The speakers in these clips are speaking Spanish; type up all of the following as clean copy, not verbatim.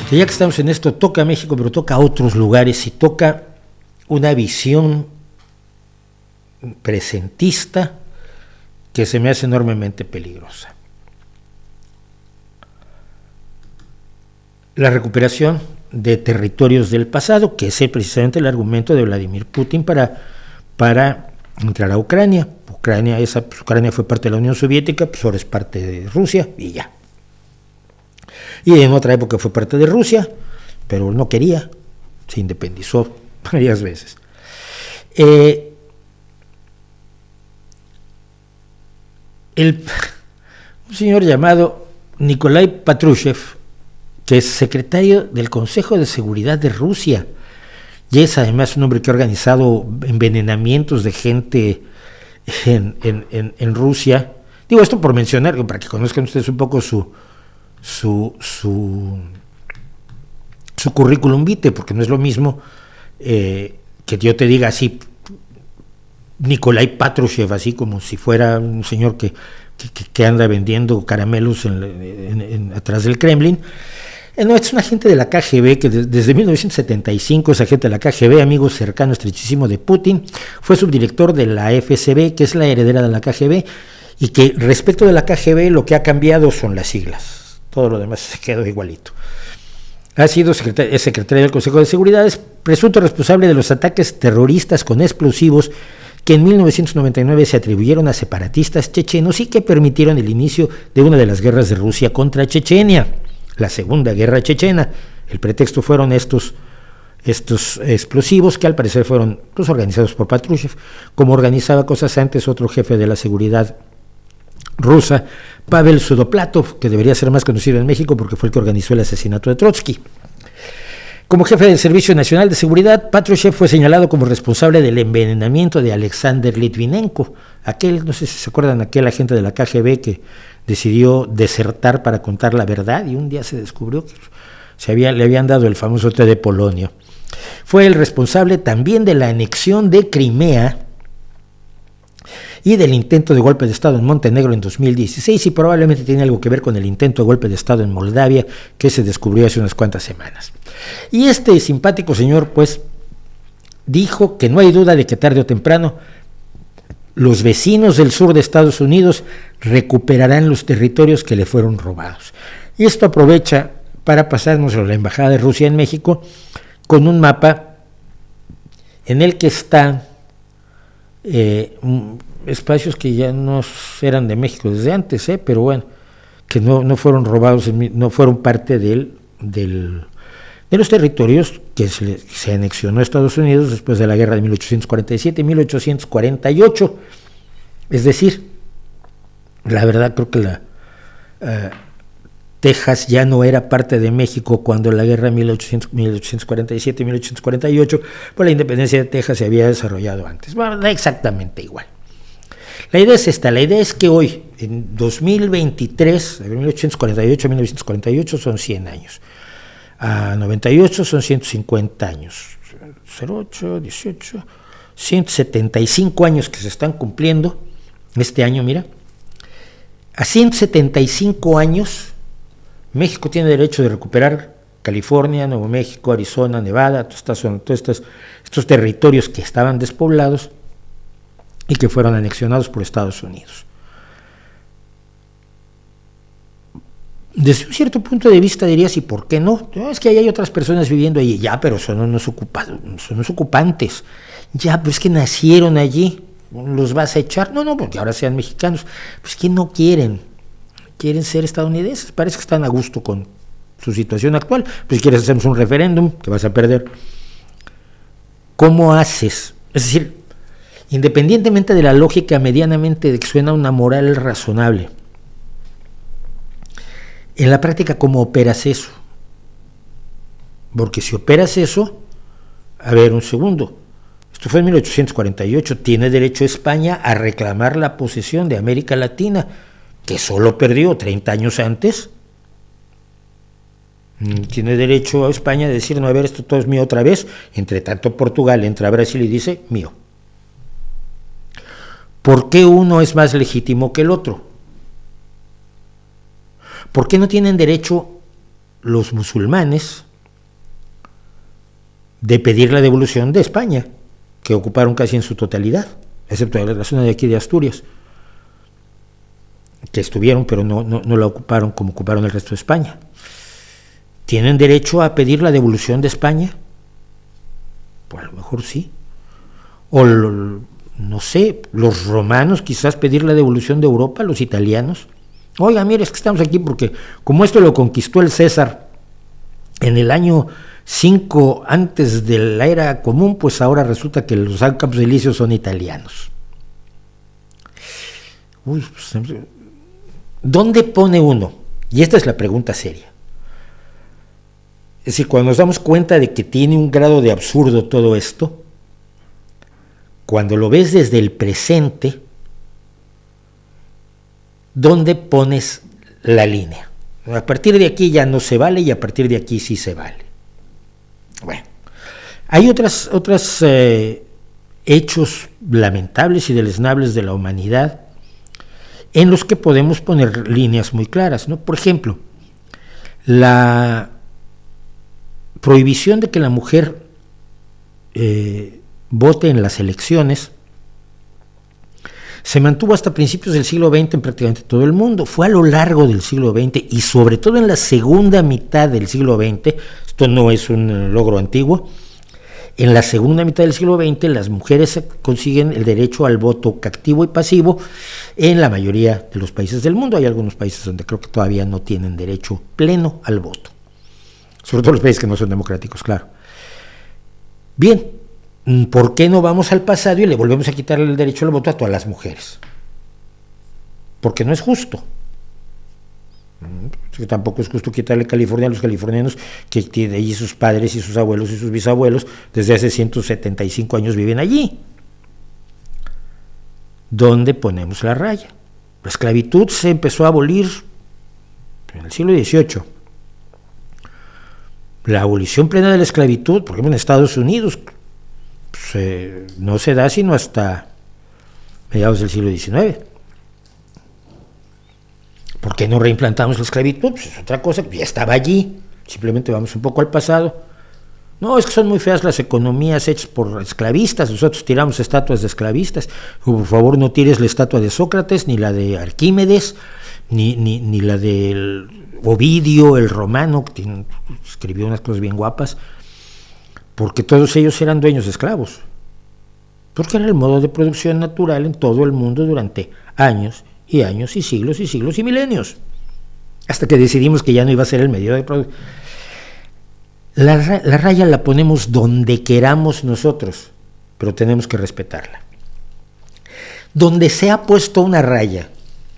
que ya que estamos en esto, toca México, pero toca a otros lugares y toca una visión presentista que se me hace enormemente peligrosa. La recuperación de territorios del pasado, que es precisamente el argumento de Vladimir Putin para entrar a Ucrania. Ucrania fue parte de la Unión Soviética, pues ahora es parte de Rusia y ya. Y en otra época fue parte de Rusia, pero no quería, se independizó varias veces. Un señor llamado Nikolai Patrushev, que es secretario del Consejo de Seguridad de Rusia, y es además un hombre que ha organizado envenenamientos de gente en Rusia. Digo esto por mencionar, para que conozcan ustedes un poco su currículum vitae, porque no es lo mismo que yo te diga así Nikolai Patrushev, así como si fuera un señor que anda vendiendo caramelos atrás del Kremlin. No, es un agente de la KGB que desde 1975 es agente de la KGB, amigo cercano, estrechísimo de Putin. Fue subdirector de la FSB, que es la heredera de la KGB, y que respecto de la KGB lo que ha cambiado son las siglas. Todo lo demás se quedó igualito. Ha sido secretario del Consejo de Seguridad, es presunto responsable de los ataques terroristas con explosivos que en 1999 se atribuyeron a separatistas chechenos y que permitieron el inicio de una de las guerras de Rusia contra Chechenia, la Segunda Guerra Chechena. El pretexto fueron estos explosivos que al parecer fueron organizados por Patrushev, como organizaba cosas antes otro jefe de la seguridad rusa, Pavel Sudoplatov, que debería ser más conocido en México porque fue el que organizó el asesinato de Trotsky. Como jefe del Servicio Nacional de Seguridad, Patrushev fue señalado como responsable del envenenamiento de Alexander Litvinenko, no sé si se acuerdan, aquel agente de la KGB que decidió desertar para contar la verdad y un día se descubrió que le habían dado el famoso té de polonio. Fue el responsable también de la anexión de Crimea y del intento de golpe de Estado en Montenegro en 2016 y probablemente tiene algo que ver con el intento de golpe de Estado en Moldavia que se descubrió hace unas cuantas semanas. Y este simpático señor pues dijo que no hay duda de que tarde o temprano los vecinos del sur de Estados Unidos recuperarán los territorios que le fueron robados. Y esto aprovecha para pasarnos a la Embajada de Rusia en México con un mapa en el que están espacios que ya no eran de México desde antes, pero bueno, que no fueron robados, no fueron parte de los territorios que se anexionó a Estados Unidos después de la guerra de 1847 y 1848. Es decir, la verdad creo que Texas ya no era parte de México cuando la guerra de 1847 y 1848, pues la independencia de Texas se había desarrollado antes. Bueno, da exactamente igual. La idea es esta, la idea es que hoy, en 2023, de 1848 a 1948 son 100 años, a 98 son 150 años, 08, 18, 175 años que se están cumpliendo este año, mira. A 175 años, México tiene derecho de recuperar California, Nuevo México, Arizona, Nevada, todos estos territorios que estaban despoblados y que fueron anexionados por Estados Unidos. Desde un cierto punto de vista dirías, ¿y por qué no? Es que ahí hay otras personas viviendo allí, ya, pero son unos ocupantes, ya, pero es que nacieron allí, ¿los vas a echar? No, porque ahora sean mexicanos, pues que no quieren ser estadounidenses, parece que están a gusto con su situación actual, pues si quieres hacemos un referéndum, que vas a perder. ¿Cómo haces? Es decir, independientemente de la lógica medianamente de que suena una moral razonable, en la práctica, ¿cómo operas eso? Porque si operas eso, a ver, un segundo, esto fue en 1848, tiene derecho España a reclamar la posesión de América Latina, que solo perdió 30 años antes. Tiene derecho a España a decir, no, a ver, esto todo es mío otra vez. Entre tanto, Portugal entra a Brasil y dice, mío. ¿Por qué uno es más legítimo que el otro? ¿Por qué no tienen derecho los musulmanes de pedir la devolución de España, que ocuparon casi en su totalidad, excepto la zona de aquí de Asturias, que estuvieron, pero no la ocuparon como ocuparon el resto de España. ¿Tienen derecho a pedir la devolución de España? Pues a lo mejor sí. O no sé, los romanos quizás pedir la devolución de Europa, los italianos. Oiga, mire, es que estamos aquí porque como esto lo conquistó el César en el año 5 antes de la era común, pues ahora resulta que los Campos Elíseos son italianos. Uy, pues, ¿dónde pone uno? Y esta es la pregunta seria. Es decir, cuando nos damos cuenta de que tiene un grado de absurdo todo esto, cuando lo ves desde el presente, ¿dónde pones la línea? A partir de aquí ya no se vale y a partir de aquí sí se vale. Bueno, hay otros hechos lamentables y deleznables de la humanidad en los que podemos poner líneas muy claras, ¿no? Por ejemplo, la prohibición de que la mujer vote en las elecciones se mantuvo hasta principios del siglo XX en prácticamente todo el mundo. Fue a lo largo del siglo XX y sobre todo en la segunda mitad del siglo XX, esto no es un logro antiguo, en la segunda mitad del siglo XX las mujeres consiguen el derecho al voto activo y pasivo en la mayoría de los países del mundo. Hay algunos países donde creo que todavía no tienen derecho pleno al voto, sobre todo los países que no son democráticos, claro. Bien, ¿por qué no vamos al pasado y le volvemos a quitar el derecho al voto a todas las mujeres? Porque no es justo. Tampoco es justo quitarle California a los californianos que tienen allí sus padres y sus abuelos y sus bisabuelos desde hace 175 años viven allí. ¿Dónde ponemos la raya? La esclavitud se empezó a abolir en el siglo XVIII. La abolición plena de la esclavitud, por ejemplo en Estados Unidos, no se da sino hasta mediados del siglo XIX. ¿Por qué no reimplantamos la esclavitud? Pues es otra cosa, ya estaba allí, simplemente vamos un poco al pasado. No, es que son muy feas las economías hechas por esclavistas, nosotros tiramos estatuas de esclavistas. Por favor, no tires la estatua de Sócrates, ni la de Arquímedes, ni la del Ovidio, el romano, que escribió unas cosas bien guapas, porque todos ellos eran dueños de esclavos, porque era el modo de producción natural en todo el mundo durante años y años y siglos y milenios, hasta que decidimos que ya no iba a ser el medio de producción. La raya la ponemos donde queramos nosotros, pero tenemos que respetarla. Donde se ha puesto una raya,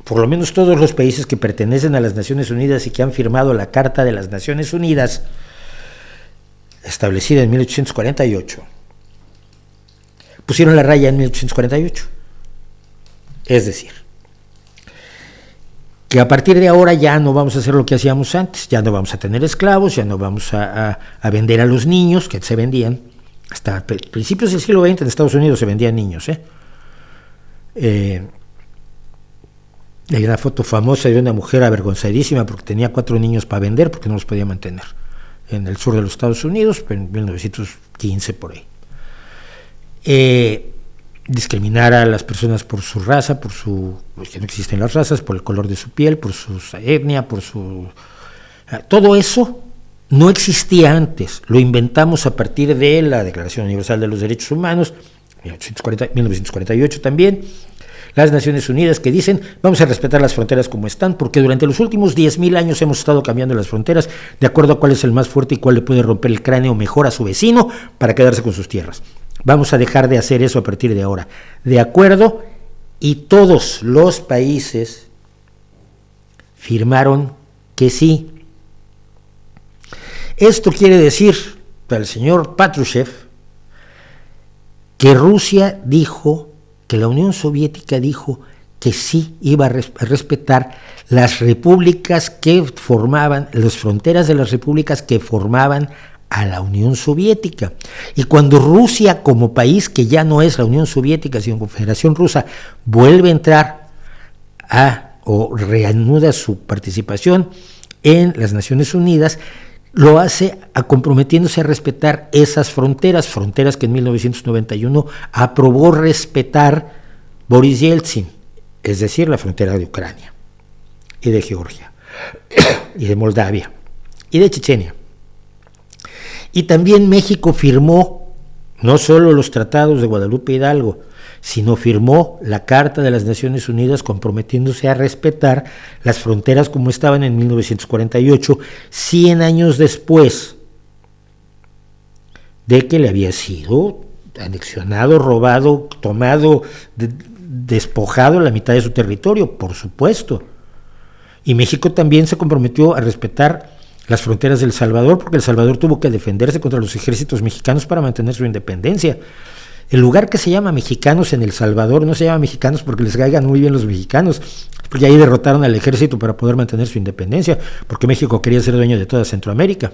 por lo menos todos los países que pertenecen a las Naciones Unidas y que han firmado la Carta de las Naciones Unidas, establecida en 1848, pusieron la raya en 1848. Es decir, que a partir de ahora ya no vamos a hacer lo que hacíamos antes, ya no vamos a tener esclavos, ya no vamos a vender a los niños, que se vendían, hasta principios del siglo XX en Estados Unidos se vendían niños. Hay una foto famosa de una mujer avergonzadísima porque tenía 4 niños para vender porque no los podía mantener, en el sur de los Estados Unidos, en 1915 por ahí. Discriminar a las personas por su raza, porque no existen las razas, por el color de su piel, por su etnia, todo eso no existía antes, lo inventamos a partir de la Declaración Universal de los Derechos Humanos, 1948 también, las Naciones Unidas que dicen vamos a respetar las fronteras como están, porque durante los últimos 10.000 años hemos estado cambiando las fronteras de acuerdo a cuál es el más fuerte y cuál le puede romper el cráneo mejor a su vecino para quedarse con sus tierras. Vamos a dejar de hacer eso a partir de ahora. De acuerdo, y todos los países firmaron que sí. Esto quiere decir, para el señor Patrushev, que Rusia dijo, que la Unión Soviética dijo que sí iba a respetar las repúblicas que formaban, las fronteras de las repúblicas que formaban a la Unión Soviética. Y cuando Rusia, como país que ya no es la Unión Soviética, sino Confederación Rusa, vuelve a entrar o reanuda su participación en las Naciones Unidas, lo hace comprometiéndose a respetar esas fronteras que en 1991 aprobó respetar Boris Yeltsin, es decir, la frontera de Ucrania y de Georgia y de Moldavia y de Chechenia. Y también México firmó no solo los tratados de Guadalupe Hidalgo, sino firmó la Carta de las Naciones Unidas comprometiéndose a respetar las fronteras como estaban en 1948, 100 años después de que le había sido anexionado, robado, tomado, despojado la mitad de su territorio, por supuesto. Y México también se comprometió a respetar las fronteras de El Salvador, porque El Salvador tuvo que defenderse contra los ejércitos mexicanos para mantener su independencia. El lugar que se llama Mexicanos en El Salvador no se llama Mexicanos porque les caigan muy bien los mexicanos, porque ahí derrotaron al ejército para poder mantener su independencia, porque México quería ser dueño de toda Centroamérica.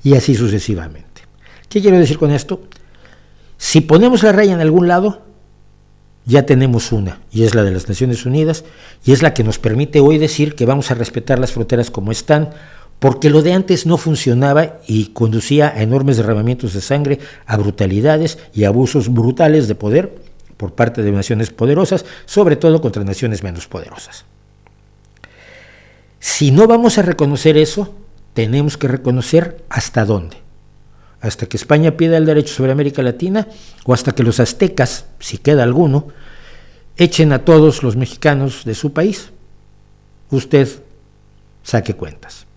Y así sucesivamente. ¿Qué quiero decir con esto? Si ponemos la raya en algún lado, ya tenemos una, y es la de las Naciones Unidas, y es la que nos permite hoy decir que vamos a respetar las fronteras como están, porque lo de antes no funcionaba y conducía a enormes derramamientos de sangre, a brutalidades y abusos brutales de poder por parte de naciones poderosas, sobre todo contra naciones menos poderosas. Si no vamos a reconocer eso, tenemos que reconocer hasta dónde. Hasta que España pida el derecho sobre América Latina, o hasta que los aztecas, si queda alguno, echen a todos los mexicanos de su país. Usted saque cuentas.